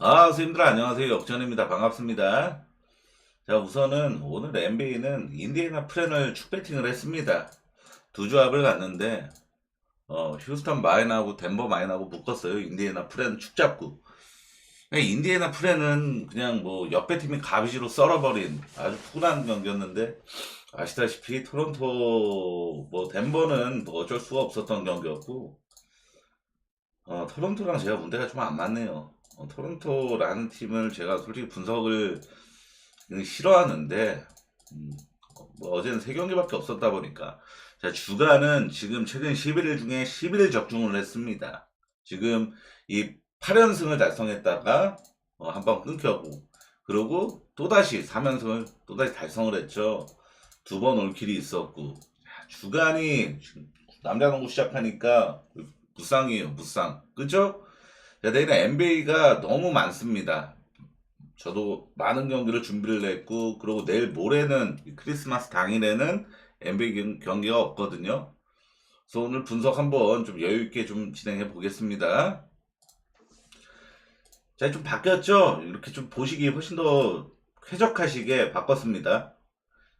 선생님들 안녕하세요. 역전입니다. 반갑습니다. 자, 우선은 오늘 NBA는 인디애나 프렌을 축배팅을 했습니다. 두 조합을 갔는데, 휴스턴 마인하고 덴버 마인하고 묶었어요. 인디애나 프렌 축 잡고. 인디애나 프렌은 그냥 뭐 옆에 팀이 가비지로 썰어버린 아주 푸근한 경기였는데, 아시다시피 토론토, 뭐 덴버는 뭐 어쩔 수가 없었던 경기였고, 토론토랑 제가 문제가 좀 안 맞네요. 토론토라는 팀을 제가 솔직히 분석을 싫어하는데, 음, 뭐 어제는 3경기밖에 없었다 보니까. 자, 주간은 지금 최근 11일 중에 11일 적중을 했습니다. 지금 이 8연승을 달성했다가 한 번 끊겼고, 그리고 또다시 3연승을 또다시 달성을 했죠. 2번 올킬이 있었고, 주간이 지금 남자 농구 시작하니까 무쌍이에요, 무쌍. 그죠? 자, 내일은 NBA가 너무 많습니다. 저도 많은 경기를 준비를 했고, 그리고 내일 모레는 크리스마스 당일에는 NBA 경기가 없거든요. 그래서 오늘 분석 한번 좀 여유있게 좀 진행해 보겠습니다. 자, 좀 바뀌었죠? 이렇게 좀 보시기 훨씬 더 쾌적하시게 바꿨습니다.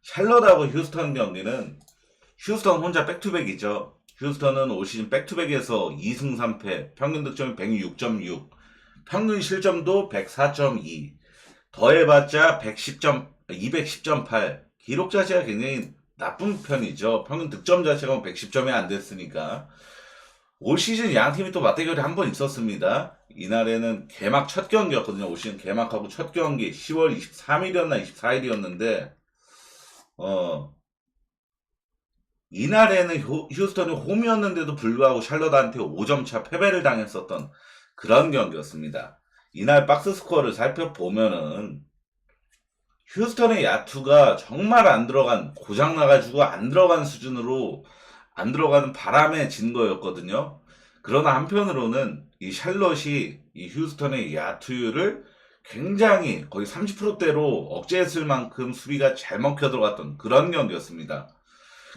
샬럿하고 휴스턴 경기는 휴스턴 혼자 백투백이죠. 휴스턴은 올 시즌 백투백에서 2승 3패, 평균 득점이 106.6, 평균 실점도 104.2, 더해봤자 110점, 210.8. 기록 자체가 굉장히 나쁜 편이죠. 평균 득점 자체가 110점이 안 됐으니까. 올 시즌 양 팀이 또 맞대결이 한 번 있었습니다. 이날에는 개막 첫 경기였거든요. 올 시즌 개막하고 첫 경기 10월 23일이었나 24일이었는데 이날에는 휴스턴이 홈이었는데도 불구하고 샬럿한테 5점 차 패배를 당했었던 그런 경기였습니다. 이날 박스 스코어를 살펴보면은 휴스턴의 야투가 정말 안 들어간, 고장나가지고 안 들어간 수준으로 안 들어가는 바람에 진 거였거든요. 그러나 한편으로는 이 샬럿이 이 휴스턴의 야투율을 굉장히 거의 30%대로 억제했을 만큼 수비가 잘 먹혀 들어갔던 그런 경기였습니다.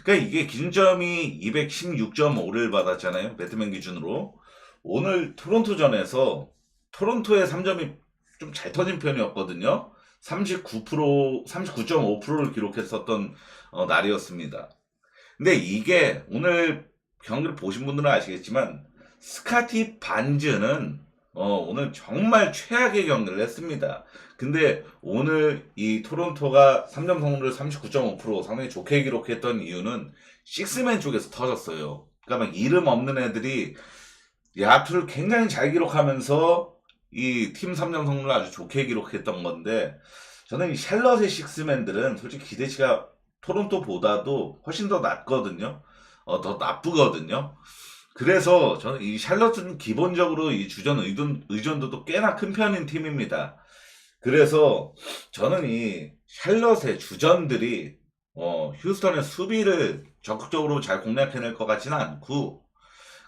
그러니까 이게 기준점이 216.5를 받았잖아요. 배트맨 기준으로. 오늘 토론토전에서 토론토의 3점이 좀 잘 터진 편이었거든요. 39.5%를 기록했었던 날이었습니다. 근데 이게 오늘 경기를 보신 분들은 아시겠지만 스카티 반즈는 오늘 정말 최악의 경기를 했습니다. 근데 오늘 이 토론토가 3점 성공률 39.5% 상당히 좋게 기록했던 이유는 식스맨 쪽에서 터졌어요. 그러니까 막 이름 없는 애들이 야투를 굉장히 잘 기록하면서 이 팀 3점 성공률을 아주 좋게 기록했던 건데, 저는 이 샬럿의 식스맨들은 솔직히 기대치가 토론토보다도 훨씬 더 낮거든요. 더 나쁘거든요. 그래서 저는 이 샬럿은 기본적으로 이 주전 의존도도 꽤나 큰 편인 팀입니다. 그래서 저는 이 샬럿의 주전들이 휴스턴의 수비를 적극적으로 잘 공략해낼 것 같지는 않고,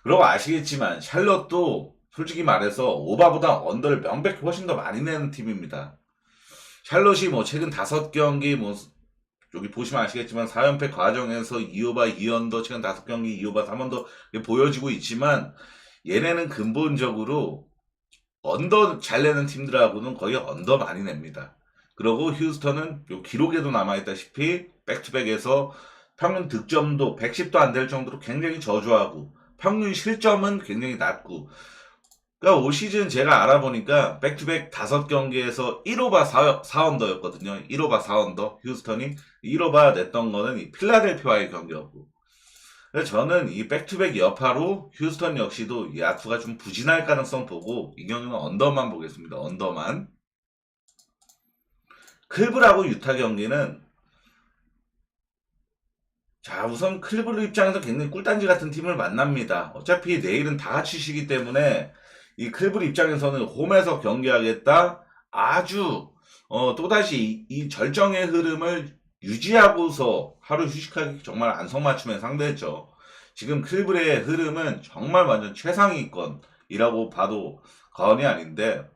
그리고 아시겠지만 샬럿도 솔직히 말해서 오바보다 언더를 명백히 훨씬 더 많이 내는 팀입니다. 샬럿이 뭐 최근 5경기 뭐 여기 보시면 아시겠지만 4연패 과정에서 2오바 2언더, 최근 5경기 2오바 3언더 보여지고 있지만, 얘네는 근본적으로 언더 잘 내는 팀들하고는 거의 언더 많이 냅니다. 그리고 휴스턴은 요 기록에도 남아있다시피 백투백에서 평균 득점도 110도 안 될 정도로 굉장히 저조하고, 평균 실점은 굉장히 낮고, 그러니까 올 시즌 제가 알아보니까 백투백 5경기에서 1오바 4언더였거든요. 1오바 4언더. 휴스턴이 1오바 냈던 거는 이 필라델피아와의 경기였고. 그래서 저는 이 백투백 여파로 휴스턴 역시도 야투가 좀 부진할 가능성 보고 이 경기는 언더만 보겠습니다. 언더만. 클브라고 유타 경기는, 자, 우선 클브르 입장에서 굉장히 꿀단지 같은 팀을 만납니다. 어차피 내일은 다 같이 쉬기 때문에 이 클브르 입장에서는 홈에서 경기하겠다. 아주 또다시 이 절정의 흐름을 유지하고서 하루 휴식하기 정말 안성맞춤의 상대죠. 지금 클브르의 흐름은 정말 완전 최상위권이라고 봐도 과언이 아닌데,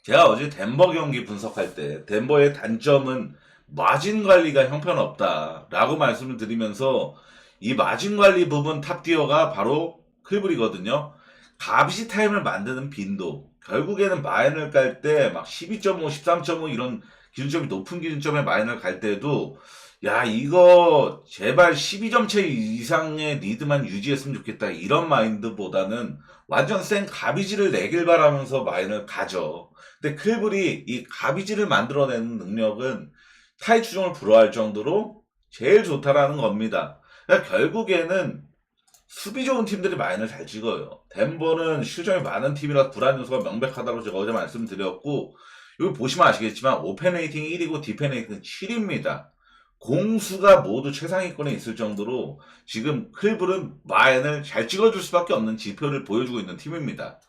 제가 어제 덴버 경기 분석할 때 덴버의 단점은 마진 관리가 형편없다라고 말씀을 드리면서, 이 마진 관리 부분 탑티어가 바로 클브리거든요. 가비시 타임을 만드는 빈도, 결국에는 마인을 깔 때 막 12.5, 13.5 이런 기준점이 높은 기준점의 마인을 갈 때도 야 이거 제발 12점 차 이상의 리드만 유지했으면 좋겠다 이런 마인드보다는 완전 센 가비지를 내길 바라면서 마인을 가죠. 근데 클블이 이 가비지를 만들어내는 능력은 타이 추종을 불허할 정도로 제일 좋다라는 겁니다. 그러니까 결국에는 수비 좋은 팀들이 마인을 잘 찍어요. 덴버는 실점이 많은 팀이라서 불안 요소가 명백하다고 제가 어제 말씀드렸고 여기 보시면 아시겠지만 오펜 레이팅 1이고 디펜 레이팅 7입니다. 공수가 모두 최상위권에 있을 정도로 지금 클블은 마인을 잘 찍어줄 수밖에 없는 지표를 보여주고 있는 팀입니다.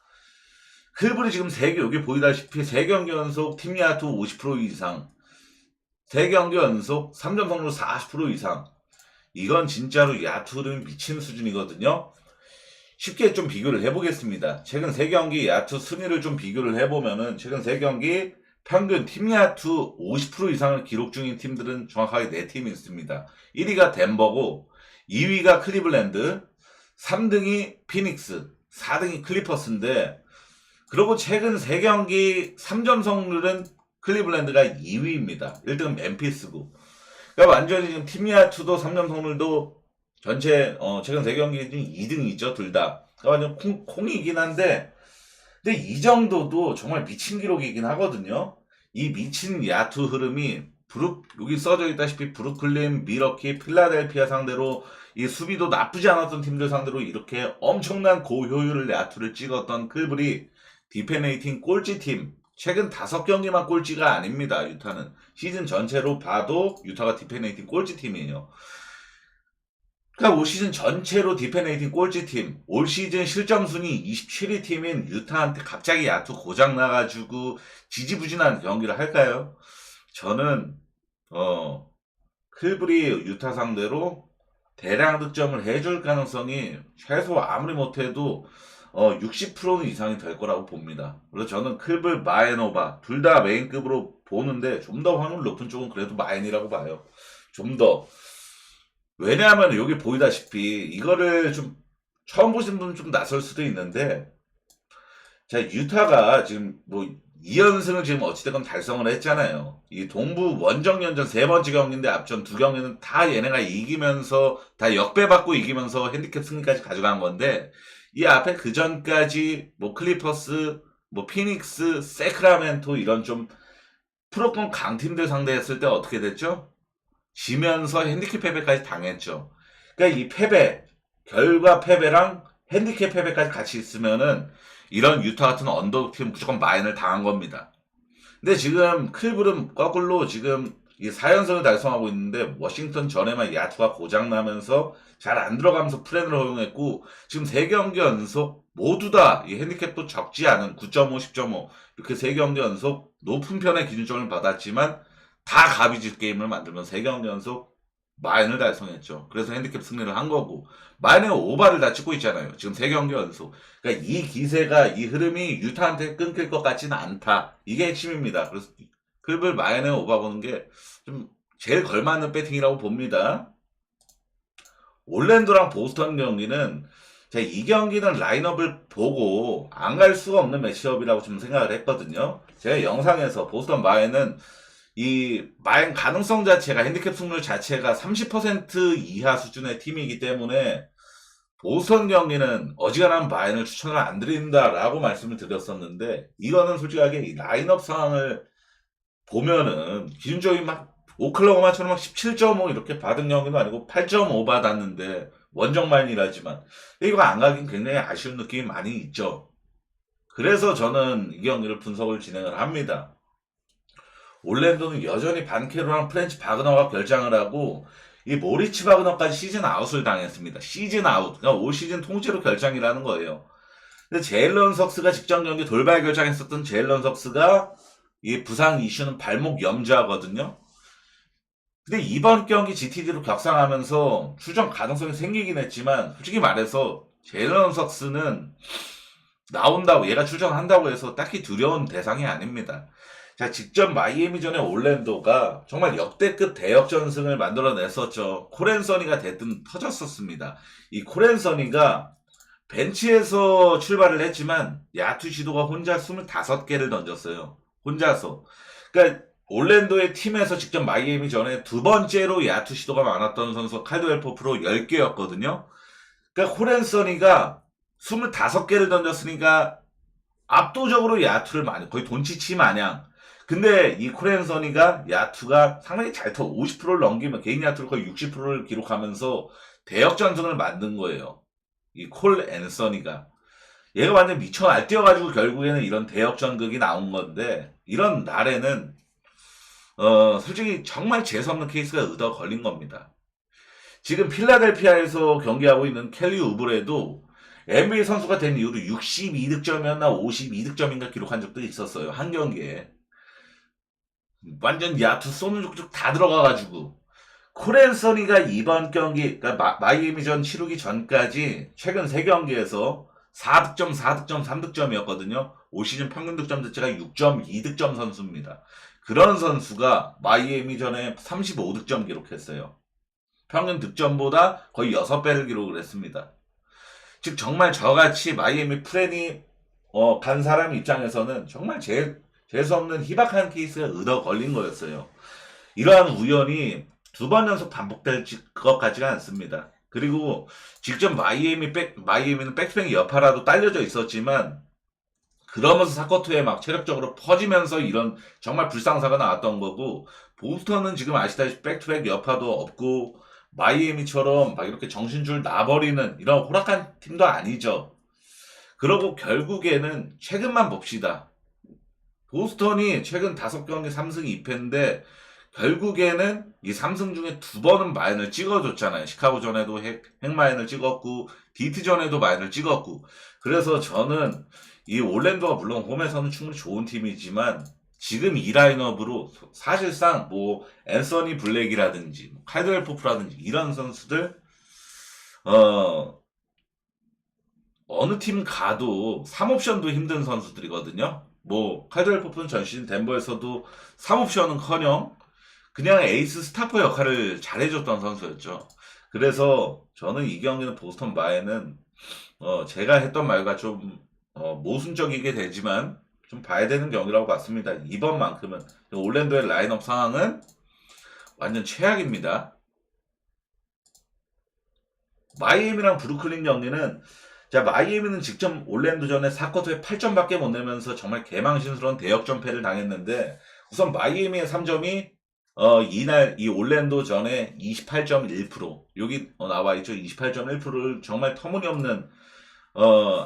클블이 지금 3개 여기 보이다시피 3경기 연속 팀 야투 50% 이상 3경기 연속 3점 성공 40% 이상 이건 진짜로 야투 흐름이 미친 수준이거든요. 쉽게 좀 비교를 해보겠습니다. 최근 3경기 야투 순위를 좀 비교를 해보면은 최근 3경기 평균 팀 야투 50% 이상을 기록 중인 팀들은 정확하게 4팀이 있습니다. 1위가 덴버고 2위가 클리블랜드 3등이 피닉스 4등이 클리퍼스인데 그리고 최근 3경기 3점 성률은 클리블랜드가 2위입니다. 1등은 멤피스고 그러니까 완전히 지금 팀 야투도 3점 성률도 전체 최근 3경기 중 2등이죠. 둘 다. 그러니까 완전 콩이긴 한데 근데 이 정도도 정말 미친 기록이긴 하거든요. 이 미친 야투 흐름이 여기 써져 있다시피 브루클린, 미러키, 필라델피아 상대로 이 수비도 나쁘지 않았던 팀들 상대로 이렇게 엄청난 고효율 야투를 찍었던 클블이 디펜 레이팅 꼴찌팀 최근 5경기만 꼴찌가 아닙니다. 유타는 시즌 전체로 봐도 유타가 디펜 레이팅 꼴찌팀이에요. 그러니까 올 시즌 전체로 디펜 레이팅 꼴찌팀 올 시즌 실점 순위 27위 팀인 유타한테 갑자기 야투 고장 나가지고 지지부진한 경기를 할까요? 저는 클블이 유타 상대로 대량 득점을 해줄 가능성이 최소 아무리 못해도 60%는 이상이 될 거라고 봅니다. 그래서 저는 클블, 마인오바 둘 다 메인급으로 보는데 좀 더 확률 높은 쪽은 그래도 마인이라고 봐요. 좀 더. 왜냐하면 여기 보이다시피 이거를 좀 처음 보신 분은 좀 낯설 수도 있는데 자 유타가 지금 뭐 2연승을 지금 어찌됐건 달성을 했잖아요. 이 동부 원정연전 3번째 경기인데 앞전 2경기는 다 얘네가 이기면서 다 역배받고 이기면서 핸디캡 승리까지 가져간 건데 이 앞에 그 전까지 뭐 클리퍼스, 뭐 피닉스, 세크라멘토 이런 좀 프로권 강팀들 상대했을 때 어떻게 됐죠? 지면서 핸디캡 패배까지 당했죠. 그러니까 이 패배, 결과 패배랑 핸디캡 패배까지 같이 있으면은 이런 유타 같은 언더독팀 무조건 마인을 당한 겁니다. 근데 지금 클블은 거꾸로 지금 이 4연승을 달성하고 있는데 워싱턴 전에만 야투가 고장나면서 잘 안 들어가면서 플랜을 허용했고 지금 3경기 연속 모두 다 이 핸디캡도 적지 않은 9.5, 10.5 이렇게 3경기 연속 높은 편의 기준점을 받았지만 다 가비지 게임을 만들면서 3경기 연속 마인을 달성했죠. 그래서 핸디캡 승리를 한 거고 마인의 오바를 다 찍고 있잖아요. 지금 3경기 연속. 그러니까 이 기세가 이 흐름이 유타한테 끊길 것 같지는 않다. 이게 핵심입니다. 그래서 클블 마인의 오바 보는 게 좀 제일 걸맞는 배팅이라고 봅니다. 올랜도랑 보스턴 경기는 제가 이 경기는 라인업을 보고 안 갈 수가 없는 매치업이라고 좀 생각을 했거든요. 제가 영상에서 보스턴 마인은 이 마인 가능성 자체가 핸디캡 승률 자체가 30% 이하 수준의 팀이기 때문에 보스턴 경기는 어지간한 마인을 추천을 안 드린다라고 말씀을 드렸었는데 이거는 솔직하게 이 라인업 상황을 보면은 기준적인 막 오클라호마처럼 막 17.5 이렇게 받은 경기도 아니고 8.5 받았는데 원정 마인이라지만 이거 안 가긴 굉장히 아쉬운 느낌이 많이 있죠. 그래서 저는 이 경기를 분석을 진행을 합니다. 올랜도는 여전히 반케로랑 프렌치 바그너가 결장을 하고 이 모리츠 바그너까지 시즌 아웃을 당했습니다. 시즌 아웃. 그러니까 올 시즌 통째로 결장이라는 거예요. 근데 제일런 석스가 직전 경기 돌발 결장했었던 제일런 석스가 이 부상 이슈는 발목 염좌거든요. 근데 이번 경기 GTD로 격상하면서 출전 가능성이 생기긴 했지만 솔직히 말해서 제일런 석스는 나온다고 얘가 출전한다고 해서 딱히 두려운 대상이 아닙니다. 자, 직전 마이애미전에 올랜도가 정말 역대급 대역전승을 만들어냈었죠. 코렌서니가 됐든 터졌었습니다. 이 코렌서니가 벤치에서 출발을 했지만 야투 시도가 혼자 25개를 던졌어요. 혼자서. 그러니까 올랜도의 팀에서 직접 마이애미 전에 두 번째로 야투 시도가 많았던 선수 칼드웰 포프로 10개였거든요. 그러니까 호렌서니가 25개를 던졌으니까 압도적으로 야투를 많이, 거의 돈치치 마냥. 근데 이 코렌서니가 야투가 상당히 잘 터, 50%를 넘기면 개인 야투를 거의 60%를 기록하면서 대역전승을 만든 거예요. 이 콜 앤서니가. 얘가 완전 미쳐 날뛰어가지고 결국에는 이런 대역전극이 나온 건데, 이런 날에는, 솔직히 정말 재수없는 케이스가 의도가 걸린 겁니다. 지금 필라델피아에서 경기하고 있는 켈리 우브레도 NBA 선수가 된 이후로 62득점이었나 52득점인가 기록한 적도 있었어요. 한 경기에. 완전 야투 쏘는 족족 다 들어가가지고. 코렌서니가 이번 경기, 그러니까 마이애미전 치르기 전까지 최근 3경기에서 4득점, 4득점, 3득점이었거든요. 올 시즌 평균 득점 자체가 6.2득점 선수입니다. 그런 선수가 마이애미전에 35득점 기록했어요. 평균 득점보다 거의 6배를 기록을 했습니다. 즉 정말 저같이 마이애미 프렌이 간 사람 입장에서는 정말 재수없는 희박한 케이스가 의도 걸린 거였어요. 이러한 우연이 2번 연속 반복될 것 같지가 않습니다. 그리고 직접 마이애미는 백스윙 여파라도 딸려져 있었지만 그러면서 사커트에 막 체력적으로 퍼지면서 이런 정말 불상사가 나왔던 거고, 보스턴은 지금 아시다시피 백투백 여파도 없고 마이애미처럼 막 이렇게 정신줄 놔버리는 이런 호락한 팀도 아니죠. 그러고 결국에는 최근만 봅시다. 보스턴이 최근 5경기 3승 2패인데 결국에는 이 3승 중에 2번은 마인을 찍어줬잖아요. 시카고 전에도 핵마인을 찍었고 디트 전에도 마인을 찍었고. 그래서 저는 이 올랜도가 물론 홈에서는 충분히 좋은 팀이지만 지금 이 라인업으로 사실상 뭐 앤서니 블랙이라든지 칼드웰 포프라든지 이런 선수들 어느 팀 가도 3옵션도 힘든 선수들이거든요. 뭐 칼드웰 포프는 전 시즌 덴버에서도 3옵션은커녕 그냥 에이스 스타퍼 역할을 잘해줬던 선수였죠. 그래서 저는 이 경기는 보스턴 마에는 제가 했던 말과 좀 모순적이게 되지만 좀 봐야 되는 경기라고 봤습니다. 이번만큼은 올랜도의 라인업 상황은 완전 최악입니다. 마이애미랑 브루클린 경기는 자 마이애미는 직접 올랜도전에 4쿼터에 8점밖에 못 내면서 정말 개망신스러운 대역전패를 당했는데 우선 마이애미의 3점이 이날 이 올랜도 전에 28.1% 여기 나와 있죠. 28.1%를 정말 터무니없는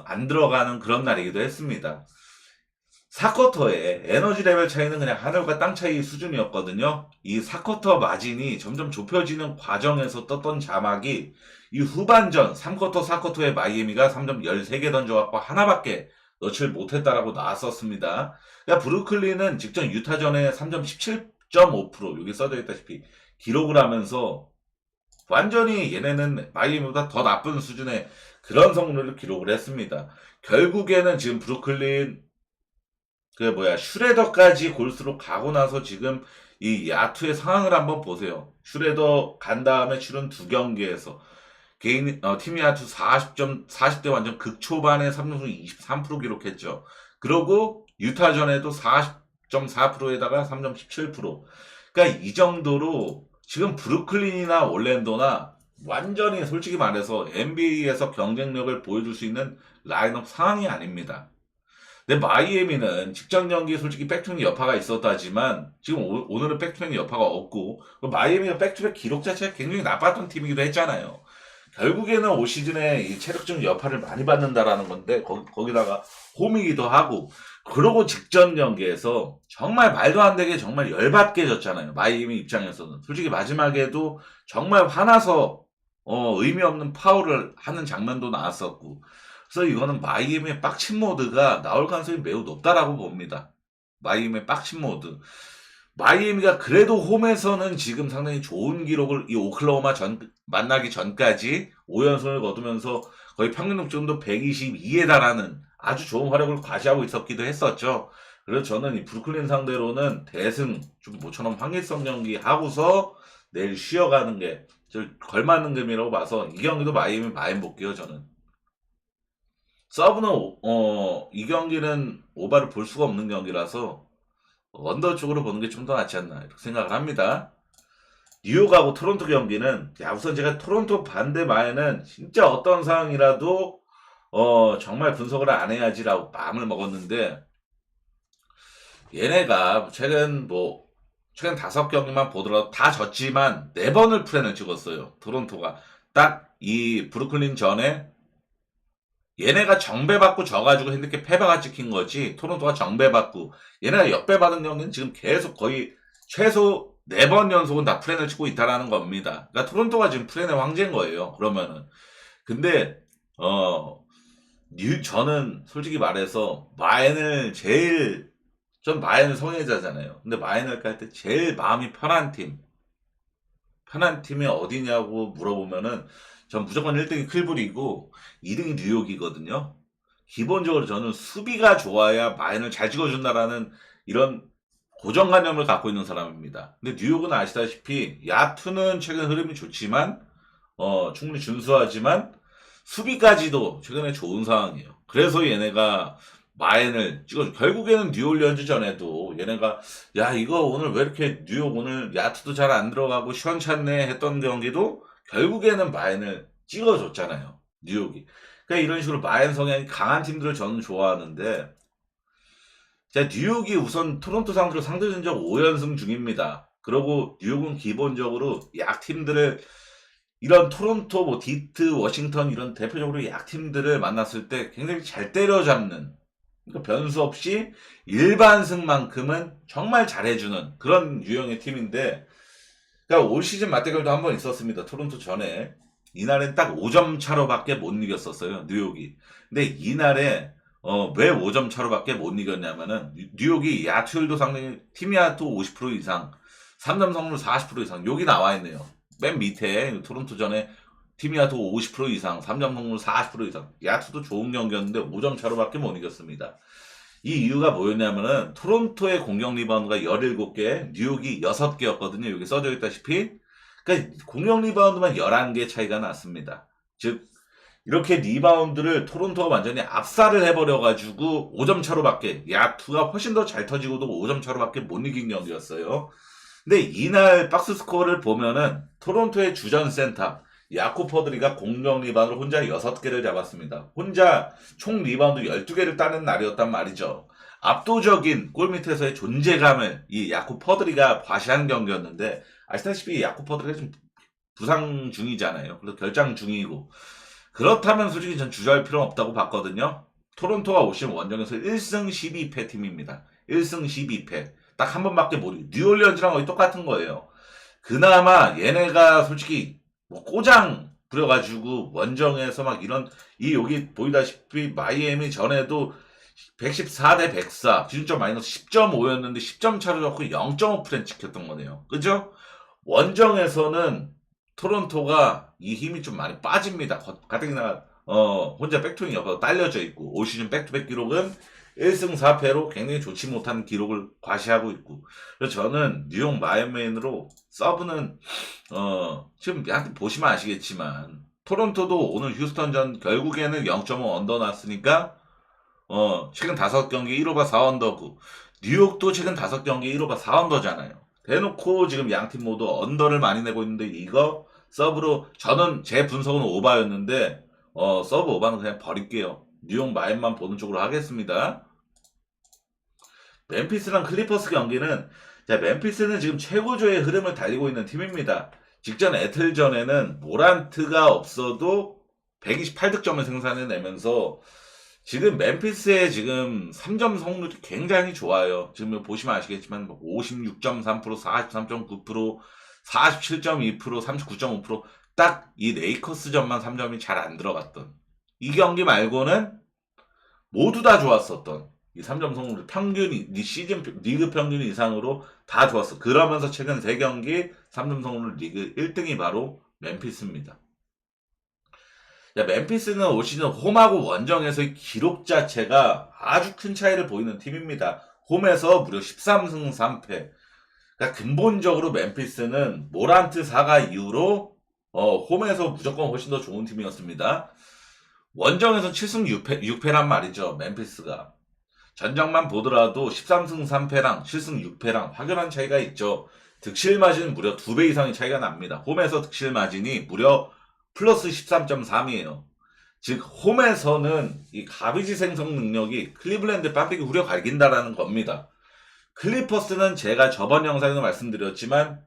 안 들어가는 그런 날이기도 했습니다. 4쿼터에 에너지 레벨 차이는 그냥 하늘과 땅 차이 수준이었거든요. 이 4쿼터 마진이 점점 좁혀지는 과정에서 떴던 자막이 이 후반전 3쿼터 4쿼터에 마이애미가 3점 13개 던져갖고 하나밖에 넣지를 못했다라고 나왔었습니다. 그러니까 브루클린은 직전 유타전에 3점 17.5% 여기 써져 있다시피 기록을 하면서 완전히 얘네는 마이애미보다 더 나쁜 수준의 그런 성능을 기록을 했습니다. 결국에는 지금 브루클린 슈레더까지 골수로 가고 나서 지금 이 야투의 상황을 한번 보세요. 슈레더 간 다음에 치른 2경기에서 개인 팀 야투 40대 완전 극초반에 3점수 23% 기록했죠. 그러고 유타전에도 40.4%에다가 3점 17%. 그러니까 이 정도로 지금 브루클린이나 올랜도나 완전히 솔직히 말해서 NBA에서 경쟁력을 보여줄 수 있는 라인업 상황이 아닙니다. 근데 마이애미는 직전 경기에 솔직히 백투백 여파가 있었다지만 지금 오늘은 백투백 여파가 없고 마이애미가 백투백 기록 자체가 굉장히 나빴던 팀이기도 했잖아요. 결국에는 올 시즌에 이 체력적 여파를 많이 받는다라는 건데 거기다가 홈이기도 하고 그러고 직전 경기에서 정말 말도 안 되게 정말 열받게 졌잖아요. 마이애미 입장에서는 솔직히 마지막에도 정말 화나서 의미 없는 파울을 하는 장면도 나왔었고 그래서 이거는 마이애미의 빡친 모드가 나올 가능성이 매우 높다라고 봅니다. 마이애미의 빡친 모드. 마이애미가 그래도 홈에서는 지금 상당히 좋은 기록을 이 오클라호마 만나기 전까지 5연승을 거두면서 거의 평균 득점도 122에 달하는 아주 좋은 활약을 과시하고 있었기도 했었죠. 그래서 저는 이 브루클린 상대로는 대승 좀 모처럼 황희성 경기 하고서 내일 쉬어가는 게 걸맞는 금이라고 봐서 이 경기도 마이애미 마인 볼게요 저는. 서브는 이 경기는 오바를 볼 수가 없는 경기라서 언더 쪽으로 보는 게 좀 더 낫지 않나 이렇게 생각을 합니다. 뉴욕하고 토론토 경기는 우선 제가 토론토 반대 마에는 진짜 어떤 상황이라도 정말 분석을 안 해야지라고 마음을 먹었는데 얘네가 최근 5경기만 보더라도 다 졌지만 4번을 프렌을 찍었어요. 토론토가 딱 이 브루클린 전에 얘네가 정배받고 져가지고 핸디캡 패배가 찍힌 거지. 토론토가 정배받고 얘네가 역배받은 경기는 지금 계속 거의 최소 4번 연속은 다 프렌을 찍고 있다라는 겁니다. 그러니까 토론토가 지금 프렌의 황제인 거예요. 그러면은 근데 저는 솔직히 말해서 전 마엔을 성애자잖아요. 근데 마엔을 깔 때 제일 마음이 편한 팀이 어디냐고 물어보면은 전 무조건 1등이 클불이고 2등이 뉴욕이거든요. 기본적으로 저는 수비가 좋아야 마인을 잘 찍어준다라는 이런 고정관념을 갖고 있는 사람입니다. 근데 뉴욕은 아시다시피 야투는 최근 흐름이 좋지만 충분히 준수하지만 수비까지도 최근에 좋은 상황이에요. 그래서 얘네가 마인을 찍어줘. 결국에는 뉴올리언즈 전에도 얘네가 야 이거 오늘 왜 이렇게 뉴욕 오늘 야투도 잘 안 들어가고 시원찮네 했던 경기도 결국에는 마인을 찍어줬잖아요. 뉴욕이. 그러니까 이런 식으로 마인 성향이 강한 팀들을 저는 좋아하는데 자 뉴욕이 우선 토론토 상대로 상대전적 5연승 중입니다. 그리고 뉴욕은 기본적으로 약팀들을 이런 토론토, 디트, 워싱턴 이런 대표적으로 약팀들을 만났을 때 굉장히 잘 때려잡는 그러니까 변수 없이 일반승만큼은 정말 잘해주는 그런 유형의 팀인데 그러니까 올 시즌 맞대결도 한 번 있었습니다. 토론토 전에. 이날엔 딱 5점 차로밖에 못 이겼었어요. 뉴욕이. 근데 이날에 왜 5점 차로밖에 못 이겼냐면은 뉴욕이 야투율도 상당히 팀 야투 50% 이상 3점 성공 40% 이상 여기 나와 있네요. 맨 밑에 토론토 전에 팀 야투 50% 이상 3점 성공 40% 이상 야투도 좋은 경기였는데 5점 차로밖에 못 이겼습니다. 이 이유가 뭐였냐면은 토론토의 공격 리바운드가 17개, 뉴욕이 6개였거든요. 여기 써져 있다시피. 그러니까 공격 리바운드만 11개 차이가 났습니다. 즉 이렇게 리바운드를 토론토가 완전히 압살을 해버려가지고 5점 차로밖에 야투가 훨씬 더 잘 터지고도 5점 차로밖에 못 이긴 경기였어요. 근데 이날 박스 스코어를 보면은 토론토의 주전 센터 야코 퍼드리가 공격 리바운드를 혼자 6개를 잡았습니다. 혼자 총 리바운드 12개를 따는 날이었단 말이죠. 압도적인 골밑에서의 존재감을 이 야코 퍼드리가 과시한 경기였는데 아시다시피 야코 퍼드리가 좀 부상 중이잖아요. 그래서 결장 중이고 그렇다면 솔직히 전 주저할 필요는 없다고 봤거든요. 토론토가 오신 원정에서 1승 12패 팀입니다. 1승 12패. 딱 한 번밖에 못 이겨. 뉴올리언즈랑 거의 똑같은 거예요. 그나마 얘네가 솔직히 꼬장 부려가지고 원정에서 막 여기 보이다시피 마이애미 전에도 114대 104 기준점 마이너스 10.5였는데 10점 차로 잡고 0.5% 찍혔던 거네요. 그죠? 원정에서는 토론토가 이 힘이 좀 많이 빠집니다. 가뜩이나 혼자 백투ing 옆으로 딸려져 있고 올 시즌 백투백 기록은 1승 4패로 굉장히 좋지 못한 기록을 과시하고 있고 그래서 저는 뉴욕 마이애미로 서브는 지금 보시면 아시겠지만 토론토도 오늘 휴스턴전 결국에는 0.5 언더 났으니까 최근 5경기 1오버 4언더고 뉴욕도 최근 5경기 1오버 4언더잖아요. 대놓고 지금 양팀 모두 언더를 많이 내고 있는데 이거 서브로 저는 제 분석은 오바였는데 서브 오바는 그냥 버릴게요. 뉴욕 마인만 보는 쪽으로 하겠습니다. 멤피스랑 클리퍼스 경기는 멤피스는 지금 최고조의 흐름을 달리고 있는 팀입니다. 직전 애틀전에는 모란트가 없어도 128득점을 생산해내면서 지금 멤피스의 지금 3점 성공률이 굉장히 좋아요. 지금 보시면 아시겠지만 56.3%, 43.9%, 47.2%, 39.5% 딱 이 레이커스전만 3점이 잘 안 들어갔던 이 경기 말고는 모두 다 좋았었던 이 3점 성공률 평균이 시즌 리그 평균 이상으로 다 좋았어. 그러면서 최근 3경기 3점 성공률 리그 1등이 바로 멤피스입니다. 멤피스는 올 시즌 홈하고 원정에서의 기록 자체가 아주 큰 차이를 보이는 팀입니다. 홈에서 무려 13승 3패. 그러니까 근본적으로 멤피스는 모란트 사가 이후로 홈에서 무조건 훨씬 더 좋은 팀이었습니다. 원정에서 7승 6패란 말이죠. 멤피스가. 전적만 보더라도 13승 3패랑 7승 6패랑 확연한 차이가 있죠. 득실 마진 무려 2배 이상의 차이가 납니다. 홈에서 득실 마진이 무려 플러스 13.3이에요. 즉 홈에서는 이 가비지 생성 능력이 클리블랜드 빡대기 후려 갈긴다라는 겁니다. 클리퍼스는 제가 저번 영상에서 말씀드렸지만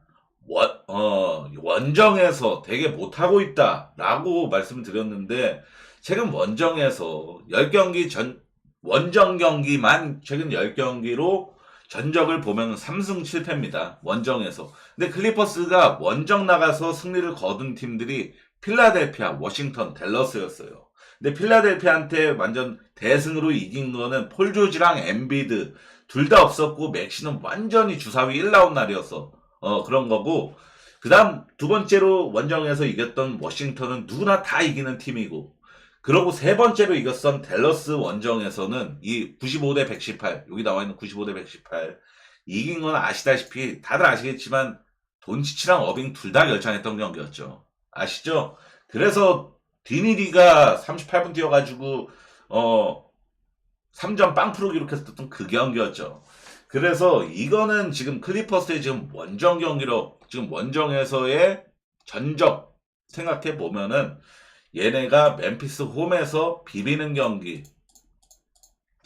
원정에서 되게 못하고 있다라고 말씀을 드렸는데 최근 원정에서 10경기 원정 경기만 최근 10경기로 전적을 보면 3승 7패입니다. 원정에서. 근데 클리퍼스가 원정 나가서 승리를 거둔 팀들이 필라델피아, 워싱턴, 댈러스였어요. 근데 필라델피아한테 완전 대승으로 이긴 거는 폴 조지랑 엠비드 둘 다 없었고 맥시는 완전히 주사위 1라운 날이었어. 그런 거고. 그 다음 두 번째로 원정에서 이겼던 워싱턴은 누구나 다 이기는 팀이고. 그러고 세 번째로 이겼던 댈러스 원정에서는 이 95대 118, 여기 나와 있는 95대 118 이긴 건 아시다시피 다들 아시겠지만 돈치치랑 어빙 둘 다 결창했던 경기였죠. 아시죠? 그래서 디니리가 38분 뛰어가지고 3점 빵프로 기록했었던 그 경기였죠. 그래서 이거는 지금 클리퍼스의 지금 원정 경기로 지금 원정에서의 전적 생각해 보면은 얘네가 멤피스 홈에서 비비는 경기,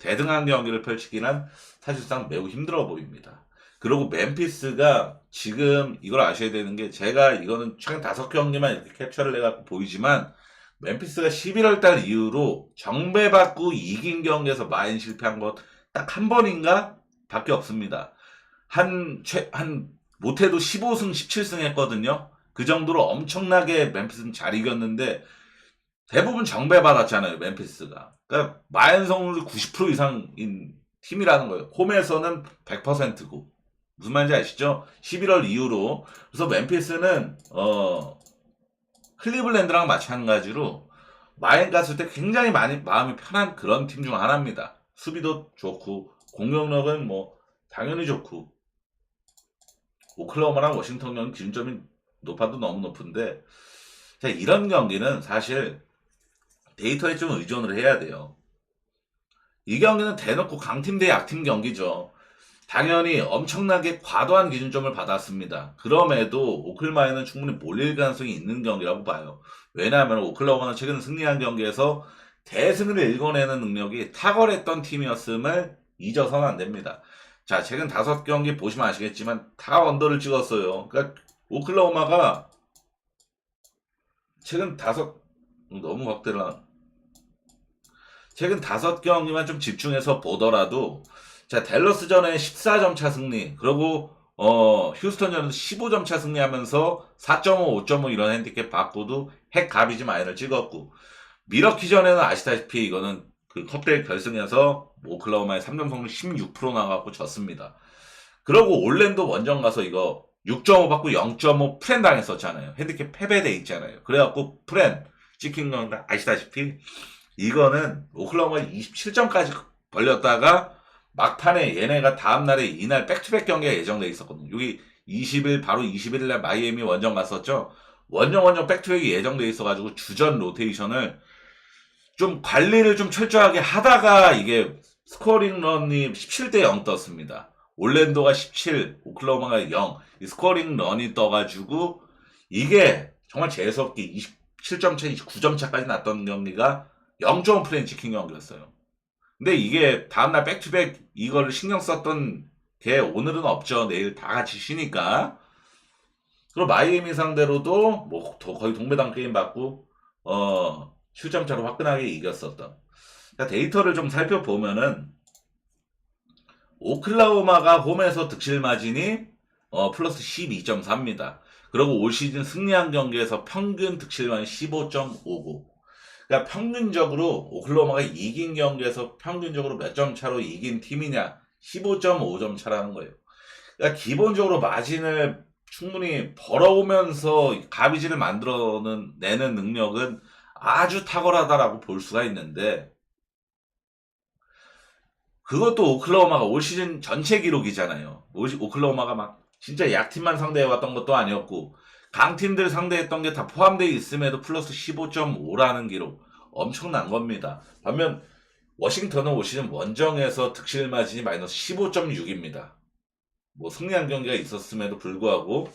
대등한 경기를 펼치기는 사실상 매우 힘들어 보입니다. 그리고 멤피스가 지금 이걸 아셔야 되는 게 제가 이거는 최근 5경기만 이렇게 캡처를 해갖고 보이지만 멤피스가 11월 달 이후로 정배받고 이긴 경기에서 마인 실패한 것 딱 한 번인가 밖에 없습니다. 한 못해도 15승 17승 했거든요. 그 정도로 엄청나게 멤피스는 잘 이겼는데 대부분 정배받았잖아요, 멤피스가. 그러니까 마인 성률이 90% 이상인 팀이라는 거예요. 홈에서는 100%고. 무슨 말인지 아시죠? 11월 이후로. 그래서 멤피스는 클리블랜드랑 마찬가지로 마인 갔을 때 굉장히 많이 마음이 편한 그런 팀 중 하나입니다. 수비도 좋고 공격력은 뭐 당연히 좋고 오클라호마랑 워싱턴 경기 기준점이 높아도 너무 높은데 자, 이런 경기는 사실 데이터에 좀 의존을 해야 돼요. 이 경기는 대놓고 강팀 대 약팀 경기죠. 당연히 엄청나게 과도한 기준점을 받았습니다. 그럼에도 오클마이는 충분히 몰릴 가능성이 있는 경기라고 봐요. 왜냐하면 오클라호마는 최근 승리한 경기에서 대승을 읽어내는 능력이 탁월했던 팀이었음을 잊어서는 안 됩니다. 자, 최근 5경기 보시면 아시겠지만 다 언더를 찍었어요. 그러니까 오클라호마가 최근 너무 확대라. 최근 5경기만 좀 집중해서 보더라도 자, 댈러스전에 14점 차 승리, 그리고 휴스턴전에서 15점 차 승리하면서 4.5, 5.5 이런 핸디캡 받고도 핵 가비지 마인을 찍었고, 미러키전에는 아시다시피 이거는 그 컵대회 결승에서 오클라호마의 3점 성률 16% 나가고 졌습니다. 그리고 올랜도 원정 가서 이거 6.5 받고 0.5 프렌 당했었잖아요. 핸디캡 패배돼 있잖아요. 그래갖고 프렌 찍힌 건 아시다시피 이거는 오클라호마 27점까지 벌렸다가 막판에 얘네가 다음날에 이날 백투백 경기가 예정돼 있었거든요. 여기 20일 바로 21일날 마이애미 원정 갔었죠. 원정 백투백이 예정돼 있어가지고 주전 로테이션을 좀 관리를 좀 철저하게 하다가 이게 스코어링 런이 17대 0 떴습니다. 올랜도가 17, 오클라호마가 0. 이 스코어링 런이 떠가지고 이게 정말 재수없게 27점 차, 29점 차까지 났던 경기가 0.5 프레임 찍힌 경기였어요. 근데 이게 다음날 백투백 이거를 신경 썼던 게 오늘은 없죠. 내일 다 같이 쉬니까. 그리고 마이애미 상대로도 뭐 거의 동배당 게임 받고 실점차로 화끈하게 이겼었던. 그러니까 데이터를 좀 살펴보면은 오클라호마가 홈에서 득실 마진이 플러스 12.4입니다. 그리고 올 시즌 승리한 경기에서 평균 득실 마진 15.59. 그러니까 평균적으로 오클라호마가 이긴 경기에서 평균적으로 몇 점 차로 이긴 팀이냐? 15.5점 차라는 거예요. 그러니까 기본적으로 마진을 충분히 벌어오면서 가비지를 만들어내는 능력은 아주 탁월하다라고 볼 수가 있는데 그것도 오클라호마가 올 시즌 전체 기록이잖아요. 오클라호마가 막 진짜 약팀만 상대해왔던 것도 아니었고 강팀들 상대했던 게 다 포함되어 있음에도 플러스 15.5라는 기록. 엄청난 겁니다. 반면 워싱턴은 올 시즌 원정에서 득실 마진이 마이너스 15.6입니다. 뭐 승리한 경기가 있었음에도 불구하고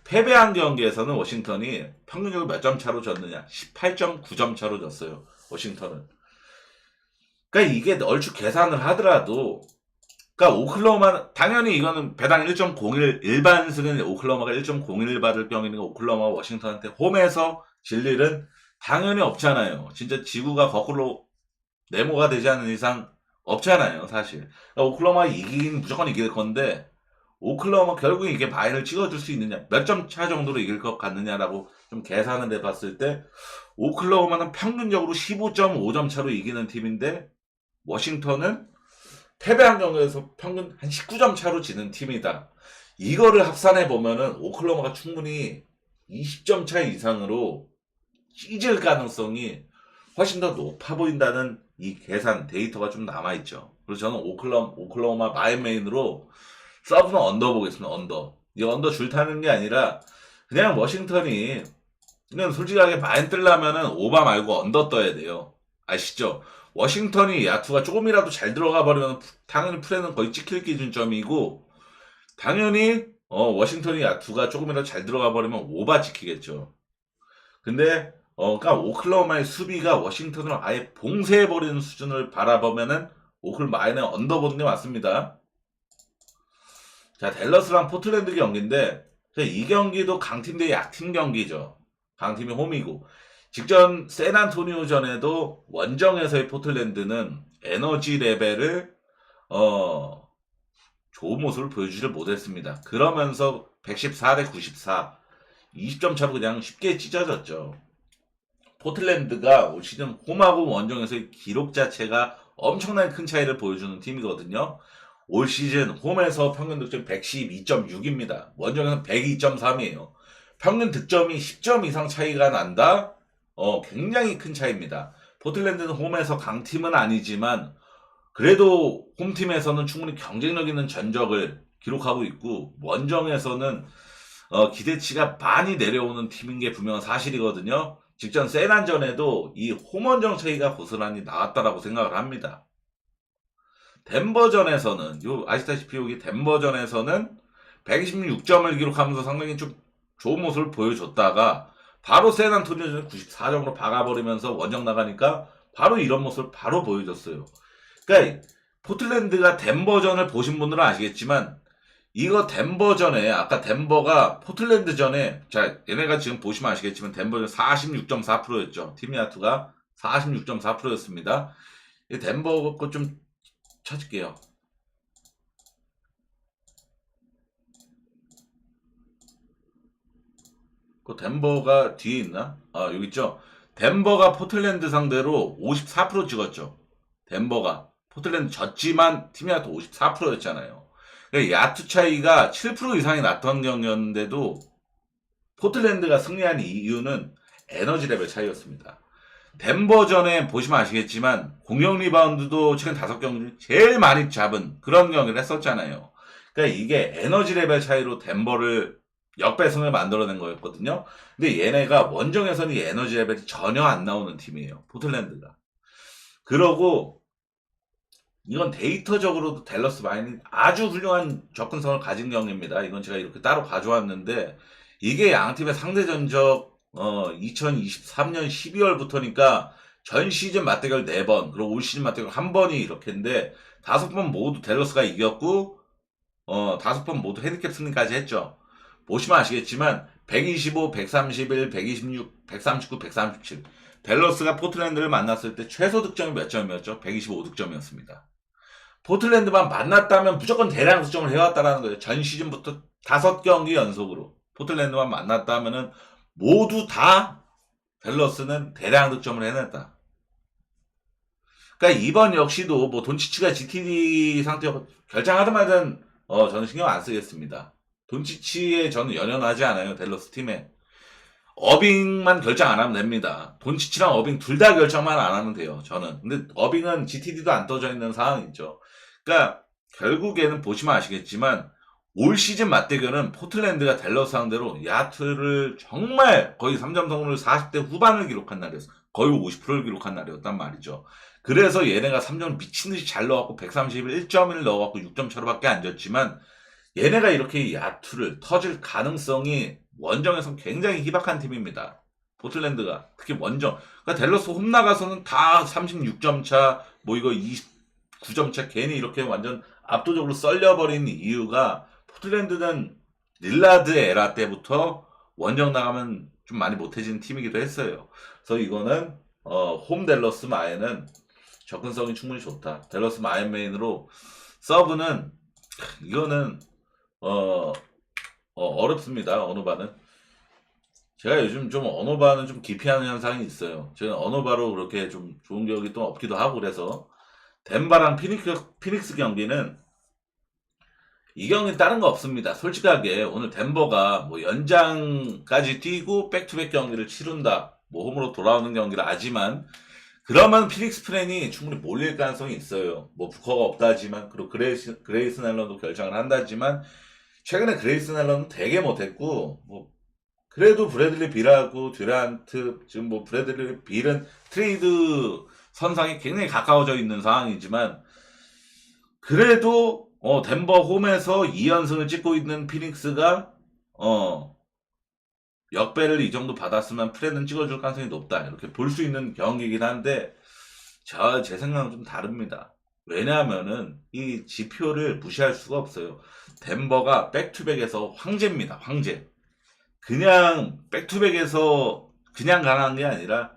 패배한 경기에서는 워싱턴이 평균적으로 몇 점 차로 졌느냐? 18.9점 차로 졌어요. 워싱턴은. 그러니까 이게 얼추 계산을 하더라도, 그러니까 오클라호마, 당연히 이거는 배당 1.01, 일반승은 오클라호마가 1.01 받을 경우니까 오클라호마가 워싱턴한테 홈에서 질 일은 당연히 없잖아요. 진짜 지구가 거꾸로 네모가 되지 않는 이상 없잖아요, 사실. 그러니까 오클라호마 이기긴 무조건 이길 건데, 오클라호마 결국 이게 마인을 찍어줄 수 있느냐, 몇 점 차 정도로 이길 것 같느냐라고 좀 계산을 해봤을 때, 오클라호마는 평균적으로 15.5점 차로 이기는 팀인데, 워싱턴은 패배한 경우에서 평균 한 19점 차로 지는 팀이다. 이거를 합산해 보면은 오클라호마가 충분히 20점 차 이상으로 찢을 가능성이 훨씬 더 높아 보인다는 이 계산 데이터가 좀 남아있죠. 그래서 저는 오클라호마 마인메인으로 서브는 언더 보겠습니다. 언더. 이 언더 줄타는 게 아니라 그냥 워싱턴이 그냥 솔직하게 마인 뜨려면은 오바 말고 언더 떠야 돼요. 아시죠? 워싱턴이 야투가 조금이라도 잘 들어가 버리면 당연히 프레는 거의 찍힐 기준점이고, 당연히 워싱턴이 야투가 조금이라도 잘 들어가 버리면 오바 찍히겠죠. 근데 그러니까 오클라호마의 수비가 워싱턴을 아예 봉쇄해 버리는 수준을 바라보면은 마인의 언더 보는 게 맞습니다. 자, 댈러스랑 포틀랜드 경기인데, 이 경기도 강팀 대 약팀 경기죠. 강팀이 홈이고, 직전 샌안토니오 전에도 원정에서의 포틀랜드는 에너지 레벨을 좋은 모습을 보여주지를 못했습니다. 그러면서 114 대 94, 20점 차로 그냥 쉽게 찢어졌죠. 포틀랜드가 올 시즌 홈하고 원정에서의 기록 자체가 엄청나게 큰 차이를 보여주는 팀이거든요. 올 시즌 홈에서 평균 득점 112.6입니다. 원정에서는 102.3이에요. 평균 득점이 10점 이상 차이가 난다? 굉장히 큰 차이입니다. 포틀랜드는 홈에서 강팀은 아니지만 그래도 홈팀에서는 충분히 경쟁력 있는 전적을 기록하고 있고, 원정에서는 기대치가 많이 내려오는 팀인 게 분명한 사실이거든요. 직전 샌안전에도 이 홈원정 차이가 고스란히 나왔다라고 생각을 합니다. 덴버전에서는 아시다시피 여기 덴버전에서는 126점을 기록하면서 상당히 좀 좋은 모습을 보여줬다가 바로 샌안토니오전에 94점으로 박아버리면서 원정 나가니까 바로 이런 모습을 바로 보여줬어요. 그러니까 포틀랜드가 덴버전을 보신 분들은 아시겠지만, 이거 덴버전에 아까 덴버가 포틀랜드전에, 자 얘네가 지금 보시면 아시겠지만 덴버전 46.4%였죠. 팀 야투가 46.4%였습니다. 덴버 거 좀 찾을게요. 그 덴버가 뒤에 있나? 여기 있죠. 덴버가 포틀랜드 상대로 54% 찍었죠. 덴버가 포틀랜드 졌지만 팀 야투 54%였잖아요. 그러니까 야투 차이가 7% 이상이 났던 경기였는데도 포틀랜드가 승리한 이유는 에너지 레벨 차이였습니다. 덴버전에 보시면 아시겠지만 공격 리바운드도 최근 5경기 제일 많이 잡은 그런 경기를 했었잖아요. 그러니까 이게 에너지 레벨 차이로 덴버를 역배승을 만들어낸 거였거든요. 근데 얘네가 원정에서는 이 에너지 레벨이 전혀 안 나오는 팀이에요. 포틀랜드가. 그러고 이건 데이터적으로도 댈러스 마인이 아주 훌륭한 접근성을 가진 경기입니다. 이건 제가 이렇게 따로 가져왔는데, 이게 양팀의 상대 전적 2023년 12월부터니까 전 시즌 맞대결 4번, 그리고 올 시즌 맞대결 1번이 이렇게인데 5번 모두 댈러스가 이겼고 5번 모두 헤디캡 승리까지 했죠. 보시면 아시겠지만 125, 131, 126, 139, 137. 댈러스가 포틀랜드를 만났을 때 최소 득점이 몇 점이었죠? 125득점이었습니다. 포틀랜드만 만났다면 무조건 대량 득점을 해왔다라는 거예요. 전 시즌부터 5경기 연속으로 포틀랜드만 만났다면은 모두 다 댈러스는 대량 득점을 해냈다. 그러니까 이번 역시도 뭐 돈치치가 GTD 상태로 결정하든 말든 저는 신경 안 쓰겠습니다. 돈치치에 저는 연연하지 않아요. 댈러스 팀에. 어빙만 결정 안 하면 됩니다. 돈치치랑 어빙 둘 다 결정만 안 하면 돼요. 저는. 근데 어빙은 GTD도 안 떠져 있는 상황이죠. 그러니까 결국에는 보시면 아시겠지만 올 시즌 맞대결은 포틀랜드가 댈러스 상대로 야투를 정말 거의 3점 성공률 40대 후반을 기록한 날이었어요. 거의 50%를 기록한 날이었단 말이죠. 그래서 얘네가 3점을 미친듯이 잘 넣어갖고 131점을 넣어갖고 6점 차로밖에 안 졌지만 얘네가 이렇게 야투를 터질 가능성이 원정에서 굉장히 희박한 팀입니다. 포틀랜드가 특히 원정. 그러니까 댈러스 홈 나가서는 다 36점 차, 뭐 이거 29점 차 괜히 이렇게 완전 압도적으로 썰려버린 이유가 포틀랜드는 릴라드 에라 때부터 원정 나가면 좀 많이 못해지는 팀이기도 했어요. 그래서 이거는 홈 댈러스 마에는 접근성이 충분히 좋다. 댈러스 마인메인으로 서브는 이거는 어렵습니다. 어노바는. 제가 요즘 좀 어노바는 좀 기피하는 현상이 있어요. 제가 어노바로 그렇게 좀 좋은 기억이 또 없기도 하고 그래서 덴버랑 피닉스 경기는 이 경기 다른 거 없습니다. 솔직하게 오늘 덴버가 뭐 연장까지 뛰고 백투백 경기를 치른다. 뭐 홈으로 돌아오는 경기를 하지만 그러면 피닉스 프랜이 충분히 몰릴 가능성이 있어요. 뭐 부커가 없다지만 그리고 그레이스 넬런도 결정을 한다지만 최근에 그레이스 넬런은 되게 못했고 뭐 그래도 브래들리 빌하고 듀란트 지금 뭐 브래들리 빌은 트레이드 선상에 굉장히 가까워져 있는 상황이지만 그래도 덴버 홈에서 2연승을 찍고 있는 피닉스가 역배를 이 정도 받았으면 프레는 찍어줄 가능성이 높다 이렇게 볼 수 있는 경기이긴 한데 제 생각은 좀 다릅니다. 왜냐하면은 이 지표를 무시할 수가 없어요. 덴버가 백투백에서 황제입니다. 황제. 그냥 백투백에서 그냥 강한 게 아니라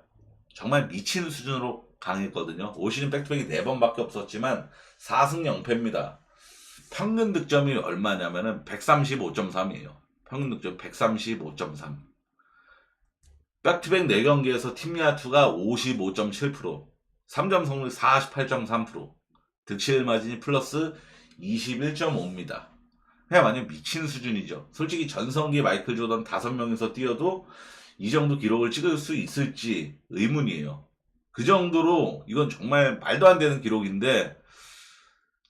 정말 미친 수준으로 강했거든요. 올 시즌 백투백이 4번밖에 없었지만 4승 0패입니다. 평균 득점이 얼마냐면은 135.3이에요. 평균 득점 135.3. 백투백 4경기에서 팀 야투가 55.7%, 3점 성공률 48.3%, 득실 마진이 플러스 21.5입니다. 그냥 완전 미친 수준이죠. 솔직히 전성기 마이클 조던 5명이서 뛰어도 이 정도 기록을 찍을 수 있을지 의문이에요. 그 정도로 이건 정말 말도 안 되는 기록인데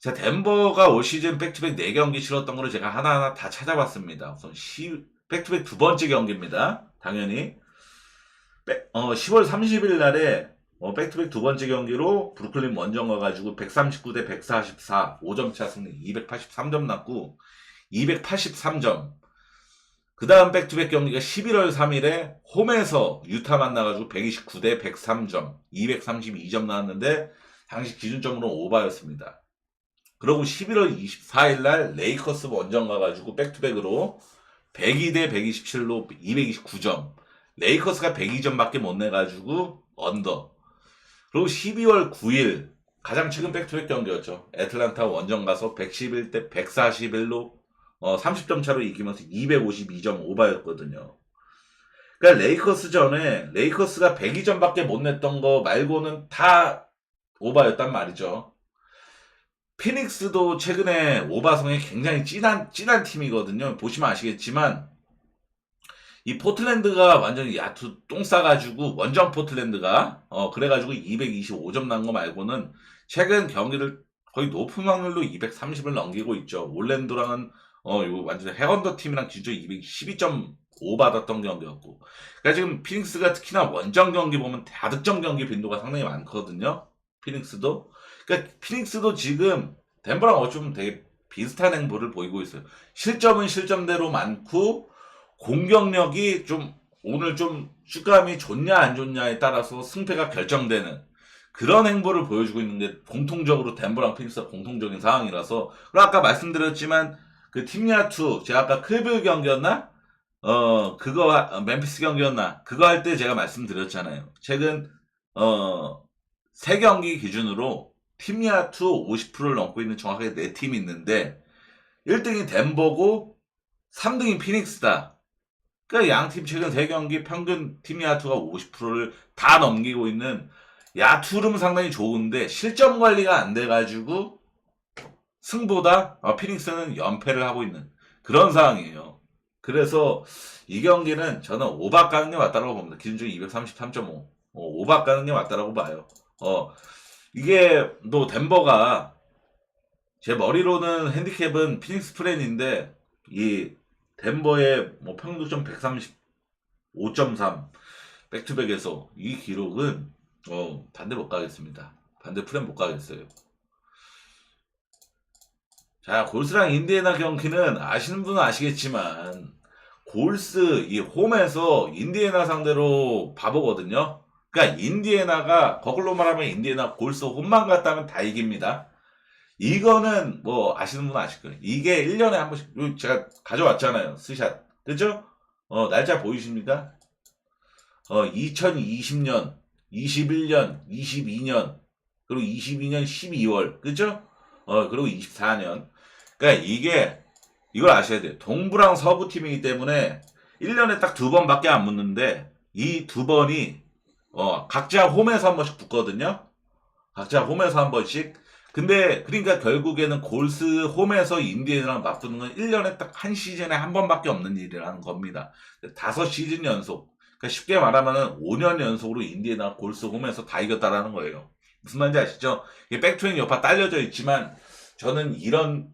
제가 덴버가 올 시즌 백투백 4경기 치렀던 거를 제가 하나하나 다 찾아봤습니다. 우선 백투백 두 번째 경기입니다. 당연히 10월 30일 날에 백투백 두 번째 경기로 브루클린 원정 가가지고 139대 144 5점 차 승리 283점 났고 283점. 그 다음 백투백 경기가 11월 3일에 홈에서 유타 만나가지고 129대 103점 232점 나왔는데 당시 기준점으로 오바였습니다. 그리고 11월 24일 날 레이커스 원정 가가지고 백투백으로 102대 127로 229점. 레이커스가 102점밖에 못 내가지고 언더. 그리고 12월 9일 가장 최근 백투백 경기였죠. 애틀란타 원정 가서 111대 141로 30점 차로 이기면서 252점 오바였거든요. 그러니까 레이커스 전에 레이커스가 102점밖에 못 냈던 거 말고는 다 오바였단 말이죠. 피닉스도 최근에 오바성에 굉장히 찐한 팀이거든요. 보시면 아시겠지만 이 포틀랜드가 완전히 야투 똥 싸가지고 원정 포틀랜드가 그래가지고 225점 난 거 말고는 최근 경기를 거의 높은 확률로 230을 넘기고 있죠. 올랜도랑은 이거 완전 해건더 팀이랑 진짜 212.5 받았던 경기였고. 그러니까 지금 피닉스가 특히나 원정 경기 보면 다득점 경기 빈도가 상당히 많거든요. 피닉스도. 그러니까 피닉스도 지금 덴버랑 어쩌면 되게 비슷한 행보를 보이고 있어요. 실점은 실점대로 많고 공격력이 좀 오늘 좀 슈감이 좋냐 안 좋냐에 따라서 승패가 결정되는 그런 행보를 보여주고 있는 게 공통적으로 덴버랑 피닉스가 공통적인 상황이라서 그리고 아까 말씀드렸지만 그 팀야투 제가 아까 클빌 경기였나? 그거 멤피스 경기였나? 그거 할 때 제가 말씀드렸잖아요. 최근 3경기 기준으로 팀야투 50%를 넘고 있는 정확하게 4팀이 있는데 1등이 덴버고 3등이 피닉스다. 그러니까 양팀 최근 3경기 평균 팀 야투가 50%를 다 넘기고 있는 야투 흐름 상당히 좋은데 실점 관리가 안 돼가지고 승보다 피닉스는 연패를 하고 있는 그런 상황이에요. 그래서 이 경기는 저는 오바 가는 게 맞다라고 봅니다. 기준점이 233.5 오바 가는 게 맞다라고 봐요. 이게 또 덴버가 제 머리로는 핸디캡은 피닉스 프랜인데 이 덴버의 뭐 평균 득점 135.3 백투백에서 이 기록은 반대 못 가겠습니다. 반대 프레임 못 가겠어요. 자, 골스랑 인디애나 경기는 아시는 분은 아시겠지만 골스 이 홈에서 인디애나 상대로 바보거든요. 그러니까 인디애나가 거꾸로 말하면 인디애나 골스 홈만 갔다면 다 이깁니다. 이거는 뭐 아시는 분은 아실 거예요. 이게 1년에 한 번씩 제가 가져왔잖아요. 스샷. 그죠? 날짜 보이십니까? 2020년, 21년, 22년, 그리고 22년 12월. 그죠? 그리고 24년. 그러니까 이걸 아셔야 돼요. 동부랑 서부 팀이기 때문에 1년에 딱 2번밖에 안 붙는데 이 2번이 각자 홈에서 한 번씩 붙거든요. 각자 홈에서 한 번씩. 근데 그러니까 결국에는 골스 홈에서 인디애나랑 맞붙는 건 1년에 딱 한 시즌에 한 번밖에 없는 일이라는 겁니다. 5시즌 연속. 그러니까 쉽게 말하면은 5년 연속으로 인디애나 골스 홈에서 다 이겼다라는 거예요. 무슨 말인지 아시죠? 이게 백투행 여파 딸려져 있지만 저는 이런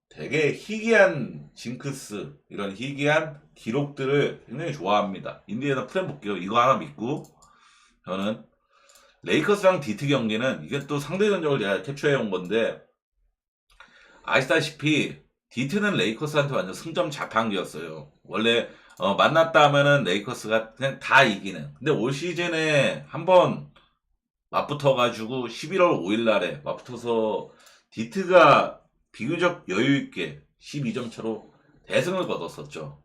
되게 희귀한 징크스, 이런 희귀한 기록들을 굉장히 좋아합니다. 인디애나 프레임 볼게요. 이거 하나 믿고 저는 레이커스랑 디트 경기는 이게 또 상대 전적을 제가 캡처해 온 건데 아시다시피 디트는 레이커스한테 완전 승점 자판기였어요. 원래 만났다 하면은 레이커스가 그냥 다 이기는. 근데 올 시즌에 한번 맞붙어가지고 11월 5일 날에 맞붙어서 디트가 비교적 여유있게 12점 차로 대승을 거뒀었죠.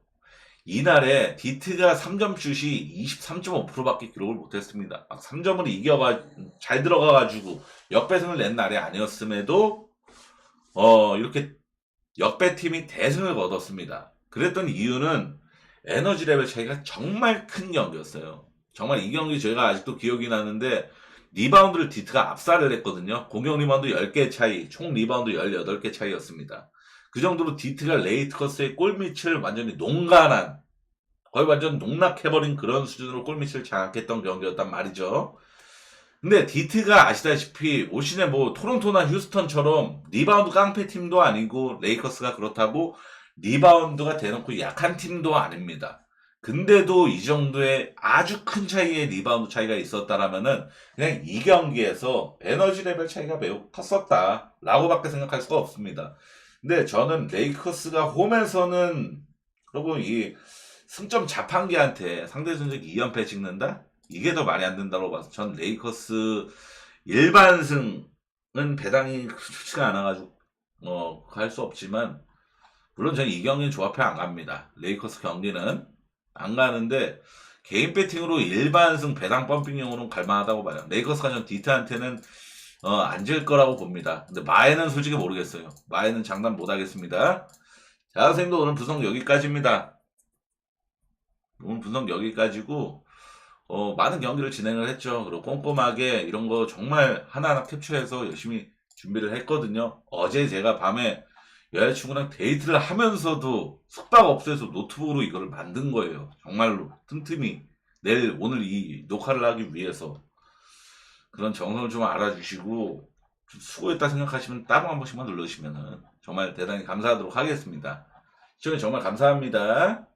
이날에 디트가 3점 슛이 23.5%밖에 기록을 못했습니다. 막 3점을 잘 들어가가지고 역배승을 낸 날이 아니었음에도 이렇게 역배팀이 대승을 거뒀습니다. 그랬던 이유는 에너지 레벨 차이가 정말 큰 경기였어요. 정말 이 경기 제가 아직도 기억이 나는데 리바운드를 디트가 압살을 했거든요. 공격 리바운드 10개 차이, 총 리바운드 18개 차이였습니다. 그 정도로 디트가 레이커스의 골밑을 완전히 농간한, 거의 완전 농락해버린 그런 수준으로 골밑을 장악했던 경기였단 말이죠. 근데 디트가 아시다시피 올 시즌에 뭐 토론토나 휴스턴처럼 리바운드 깡패 팀도 아니고 레이커스가 그렇다고 리바운드가 대놓고 약한 팀도 아닙니다. 근데도 이 정도의 아주 큰 차이의 리바운드 차이가 있었다라면은 그냥 이 경기에서 에너지 레벨 차이가 매우 컸었다라고밖에 생각할 수가 없습니다. 근데 저는 레이커스가 홈에서는 그리고 이 승점 자판기한테 상대 전적 2연패 찍는다? 이게 더 말이 안 된다고 봐서 전 레이커스 일반승은 배당이 좋지가 않아가지고 갈 수 없지만 물론 저는 이 경기는 조합해 안 갑니다. 레이커스 경기는 안 가는데 개인 배팅으로 일반승 배당 펌핑용으로는 갈만하다고 봐요. 레이커스가 전 디트한테는 안 질 거라고 봅니다. 근데 마에는 솔직히 모르겠어요. 마에는 장담 못 하겠습니다. 자, 선생님도 오늘 분석 여기까지입니다. 오늘 분석 여기까지고 많은 경기를 진행을 했죠. 그리고 꼼꼼하게 이런 거 정말 하나하나 캡처해서 열심히 준비를 했거든요. 어제 제가 밤에 여자친구랑 데이트를 하면서도 숙박업소에서 노트북으로 이거를 만든 거예요. 정말로 틈틈이 오늘 이 녹화를 하기 위해서. 그런 정성을 좀 알아주시고 좀 수고했다 생각하시면 따봉 한 번씩만 눌러주시면 정말 대단히 감사하도록 하겠습니다. 시청해 정말 감사합니다.